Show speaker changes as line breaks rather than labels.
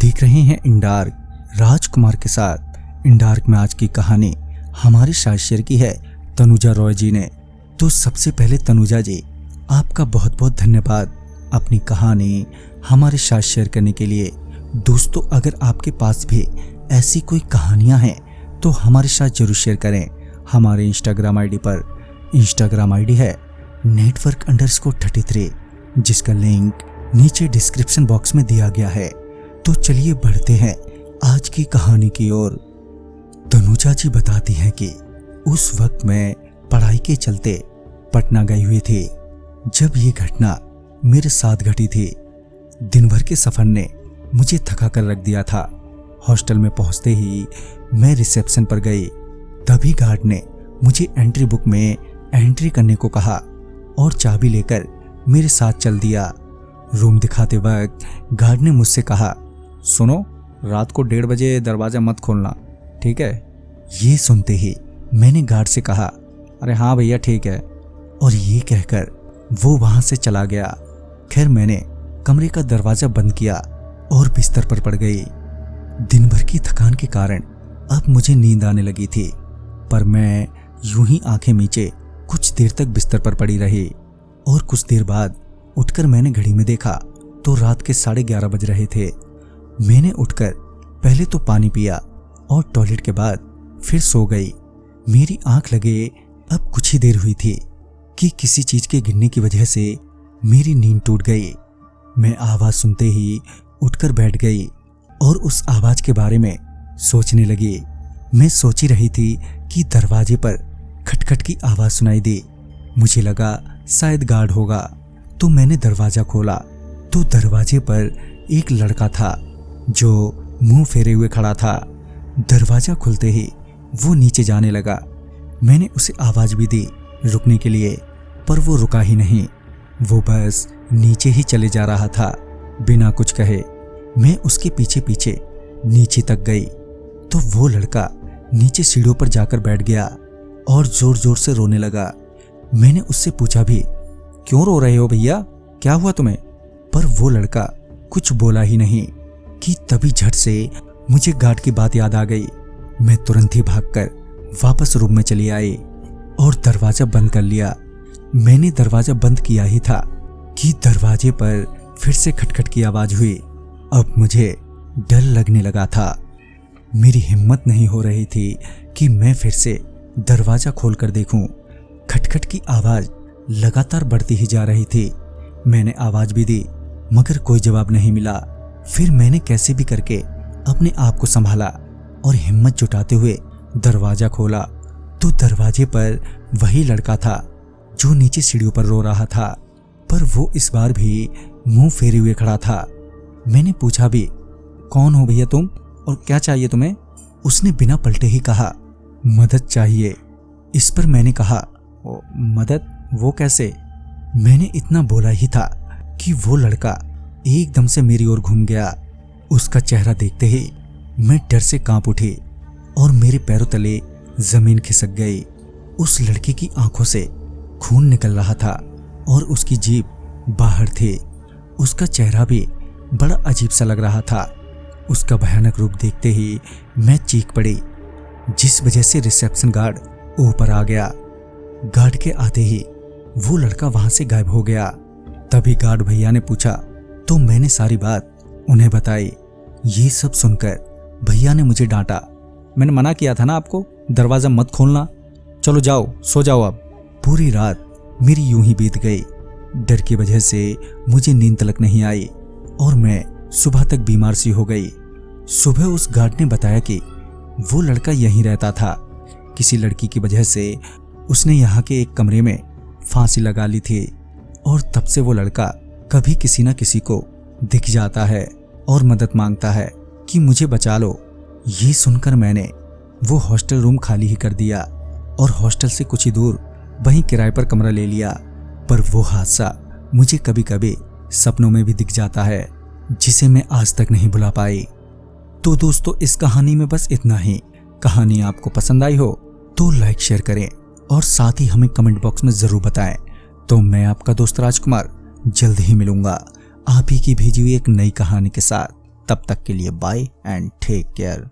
देख रहे हैं इन डार्क राजकुमार के साथ। इन डार्क में आज की कहानी हमारे साथ शेयर की है तनुजा रॉय जी ने। तो सबसे पहले तनुजा जी, आपका बहुत बहुत धन्यवाद अपनी कहानी हमारे साथ शेयर करने के लिए। दोस्तों, अगर आपके पास भी ऐसी कोई कहानियां हैं तो हमारे साथ जरूर शेयर करें। हमारे इंस्टाग्राम आईडी पर, इंस्टाग्राम आईडी है network_33, जिसका लिंक नीचे डिस्क्रिप्शन बॉक्स में दिया गया है। तो चलिए बढ़ते हैं आज की कहानी की ओर। तनुजा जी बताती हैं कि उस वक्त मैं पढ़ाई के चलते पटना गई हुई थी जब ये घटना मेरे साथ घटी थी। दिन भर के सफर ने मुझे थका कर रख दिया था। हॉस्टल में पहुंचते ही मैं रिसेप्शन पर गई। तभी गार्ड ने मुझे एंट्री बुक में एंट्री करने को कहा और चाबी लेकर मेरे साथ चल दिया। रूम दिखाते वक्त गार्ड ने मुझसे कहा, सुनो, रात को 1:30 बजे दरवाजा मत खोलना, ठीक है? ये सुनते ही मैंने गार्ड से कहा, अरे हाँ भैया ठीक है, और ये कहकर वो वहां से चला गया। खैर, मैंने कमरे का दरवाजा बंद किया और बिस्तर पर पड़ गई। दिन भर की थकान के कारण अब मुझे नींद आने लगी थी, पर मैं यूं ही आंखें मीचे कुछ देर तक बिस्तर पर पड़ी रही। और कुछ देर बाद उठकर मैंने घड़ी में देखा तो रात के 11:30 बज रहे थे। मैंने उठकर पहले तो पानी पिया और टॉयलेट के बाद फिर सो गई। मेरी आंख लगे अब कुछ ही देर हुई थी कि किसी चीज के गिरने की वजह से मेरी नींद टूट गई। मैं आवाज सुनते ही उठकर बैठ गई और उस आवाज के बारे में सोचने लगी। मैं सोच ही रही थी कि दरवाजे पर खटखट की आवाज सुनाई दी। मुझे लगा शायद गार्ड होगा, तो मैंने दरवाजा खोला तो दरवाजे पर एक लड़का था जो मुंह फेरे हुए खड़ा था। दरवाजा खुलते ही वो नीचे जाने लगा। मैंने उसे आवाज भी दी रुकने के लिए, पर वो रुका ही नहीं। वो बस नीचे ही चले जा रहा था बिना कुछ कहे। मैं उसके पीछे पीछे नीचे तक गई तो वो लड़का नीचे सीढ़ियों पर जाकर बैठ गया और जोर जोर से रोने लगा। मैंने उससे पूछा भी, क्यों रो रहे हो भैया, क्या हुआ तुम्हें? पर वो लड़का कुछ बोला ही नहीं कि तभी झट से मुझे गार्ड की बात याद आ गई। मैं तुरंत ही भागकर वापस रूम में चली आई और दरवाजा बंद कर लिया। मैंने दरवाजा बंद किया ही था कि दरवाजे पर फिर से खटखट की आवाज हुई। अब मुझे डर लगने लगा था। मेरी हिम्मत नहीं हो रही थी कि मैं फिर से दरवाजा खोलकर देखूं। खटखट की आवाज लगातार बढ़ती ही जा रही थी। मैंने आवाज भी दी मगर कोई जवाब नहीं मिला। फिर मैंने कैसे भी करके अपने आप को संभाला और हिम्मत जुटाते हुए दरवाजा खोला तो दरवाजे पर वही लड़का था जो नीचे सीढ़ियों पर रो रहा था, पर वो इस बार भी मुंह फेरे हुए खड़ा था। मैंने पूछा भी, कौन हो भैया तुम और क्या चाहिए तुम्हें? उसने बिना पलटे ही कहा, मदद चाहिए। इस पर मैंने कहा, मदद? वो कैसे? मैंने इतना बोला ही था कि वो लड़का एकदम से मेरी ओर घूम गया। उसका चेहरा देखते ही मैं डर से कांप उठी और मेरे पैरों तले जमीन खिसक गई। उस लड़के की आंखों से खून निकल रहा था और उसकी जीभ बाहर थी। उसका चेहरा भी बड़ा अजीब सा लग रहा था। उसका भयानक रूप देखते ही मैं चीख पड़ी, जिस वजह से रिसेप्शन गार्ड ऊपर आ गया। गार्ड के आते ही वो लड़का वहां से गायब हो गया। तभी गार्ड भैया ने पूछा तो मैंने सारी बात उन्हें बताई। ये सब सुनकर भैया ने मुझे डांटा, मैंने मना किया था ना आपको, दरवाजा मत खोलना, चलो जाओ सो जाओ अब। पूरी रात मेरी यूं ही बीत गई। डर की वजह से मुझे नींद तलक नहीं आई और मैं सुबह तक बीमार सी हो गई। सुबह उस गार्ड ने बताया कि वो लड़का यहीं रहता था। किसी लड़की की वजह से उसने यहाँ के एक कमरे में फांसी लगा ली थी और तब से वो लड़का कभी किसी न किसी को दिख जाता है और मदद मांगता है कि मुझे बचा लो। ये सुनकर मैंने वो हॉस्टल रूम खाली ही कर दिया और हॉस्टल से कुछ ही दूर वहीं किराए पर कमरा ले लिया। पर वो हादसा मुझे कभी कभी सपनों में भी दिख जाता है, जिसे मैं आज तक नहीं भुला पाई। तो दोस्तों, इस कहानी में बस इतना ही। कहानी आपको पसंद आई हो तो लाइक शेयर करें और साथ ही हमें कमेंट बॉक्स में जरूर बताएं। तो मैं आपका दोस्त राजकुमार जल्द ही मिलूंगा आप ही की भेजी हुई एक नई कहानी के साथ। तब तक के लिए बाय एंड टेक केयर।